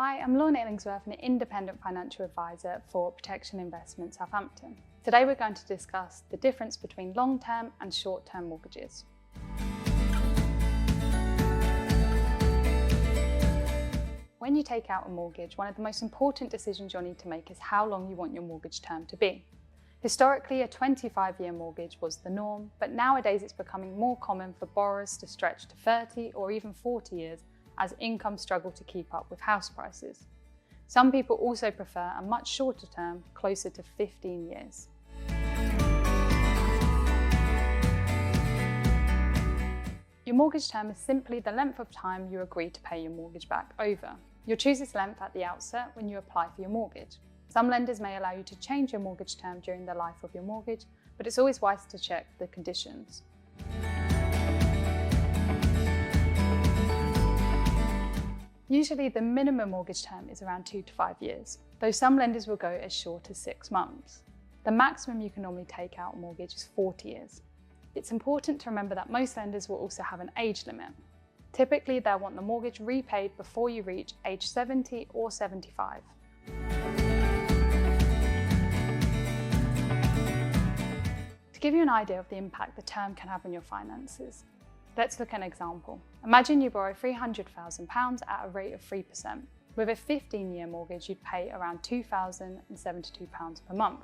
Hi, I'm Lorna Illingsworth, an independent financial advisor for Protection Investment Southampton. Today we're going to discuss the difference between long-term and short-term mortgages. When you take out a mortgage, one of the most important decisions you'll need to make is how long you want your mortgage term to be. Historically, a 25-year mortgage was the norm, but nowadays it's becoming more common for borrowers to stretch to 30 or even 40 years as incomes struggle to keep up with house prices. Some people also prefer a much shorter term, closer to 15 years. Your mortgage term is simply the length of time you agree to pay your mortgage back over. You'll choose this length at the outset when you apply for your mortgage. Some lenders may allow you to change your mortgage term during the life of your mortgage, but it's always wise to check the conditions. Usually the minimum mortgage term is around 2 to 5 years, though some lenders will go as short as 6 months. The maximum you can normally take out a mortgage is 40 years. It's important to remember that most lenders will also have an age limit. Typically, they'll want the mortgage repaid before you reach age 70 or 75. To give you an idea of the impact the term can have on your finances, let's look at an example. Imagine you borrow £300,000 at a rate of 3%. With a 15-year mortgage, you'd pay around £2,072 per month.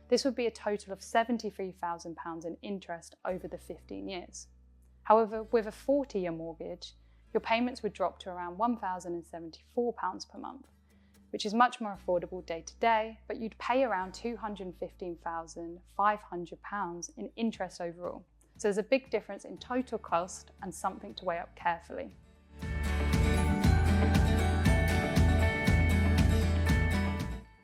This would be a total of £73,000 in interest over the 15 years. However, with a 40-year mortgage, your payments would drop to around £1,074 per month, which is much more affordable day to day, but you'd pay around £215,500 in interest overall. So there's a big difference in total cost and something to weigh up carefully.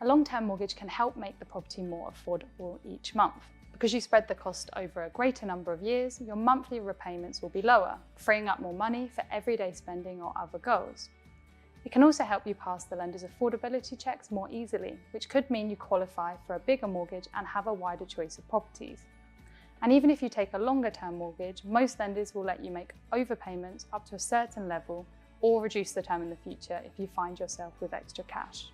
A long-term mortgage can help make the property more affordable each month. Because you spread the cost over a greater number of years, your monthly repayments will be lower, freeing up more money for everyday spending or other goals. It can also help you pass the lender's affordability checks more easily, which could mean you qualify for a bigger mortgage and have a wider choice of properties. And even if you take a longer term mortgage, most lenders will let you make overpayments up to a certain level or reduce the term in the future if you find yourself with extra cash.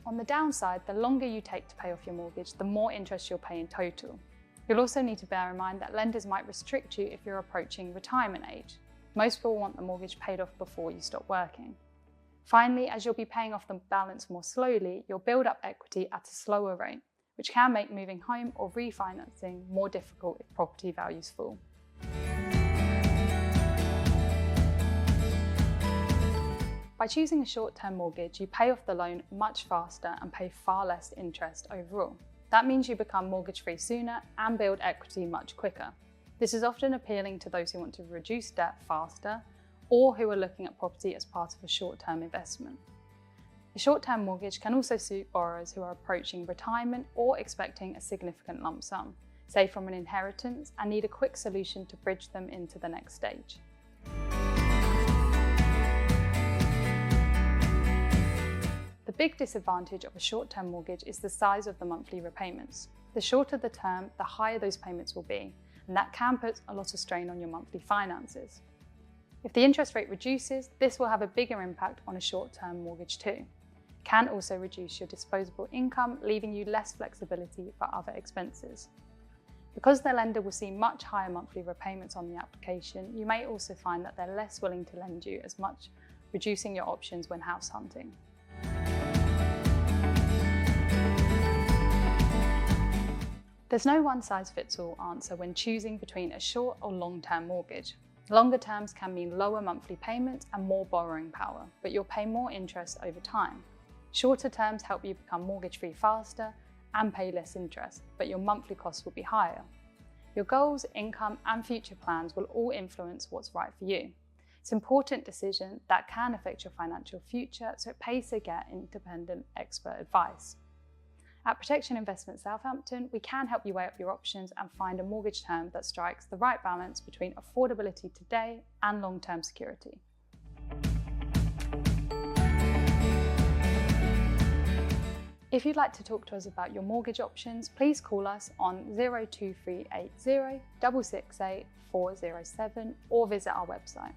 On the downside, the longer you take to pay off your mortgage, the more interest you'll pay in total. You'll also need to bear in mind that lenders might restrict you if you're approaching retirement age. Most people want the mortgage paid off before you stop working. Finally, as you'll be paying off the balance more slowly, you'll build up equity at a slower rate, which can make moving home or refinancing more difficult if property values fall. By choosing a short-term mortgage, you pay off the loan much faster and pay far less interest overall. That means you become mortgage-free sooner and build equity much quicker. This is often appealing to those who want to reduce debt faster or who are looking at property as part of a short-term investment. A short-term mortgage can also suit borrowers who are approaching retirement or expecting a significant lump sum, say from an inheritance, and need a quick solution to bridge them into the next stage. The big disadvantage of a short-term mortgage is the size of the monthly repayments. The shorter the term, the higher those payments will be, and that can put a lot of strain on your monthly finances. If the interest rate reduces, this will have a bigger impact on a short-term mortgage too. It can also reduce your disposable income, leaving you less flexibility for other expenses. Because the lender will see much higher monthly repayments on the application, you may also find that they're less willing to lend you as much, reducing your options when house hunting. There's no one-size-fits-all answer when choosing between a short or long-term mortgage. Longer terms can mean lower monthly payments and more borrowing power, but you'll pay more interest over time. Shorter terms help you become mortgage-free faster and pay less interest, but your monthly costs will be higher. Your goals, income, and future plans will all influence what's right for you. It's an important decision that can affect your financial future, so it pays to get independent expert advice. At Protection Investment Southampton, we can help you weigh up your options and find a mortgage term that strikes the right balance between affordability today and long-term security. If you'd like to talk to us about your mortgage options, please call us on 02380 668 407 or visit our website.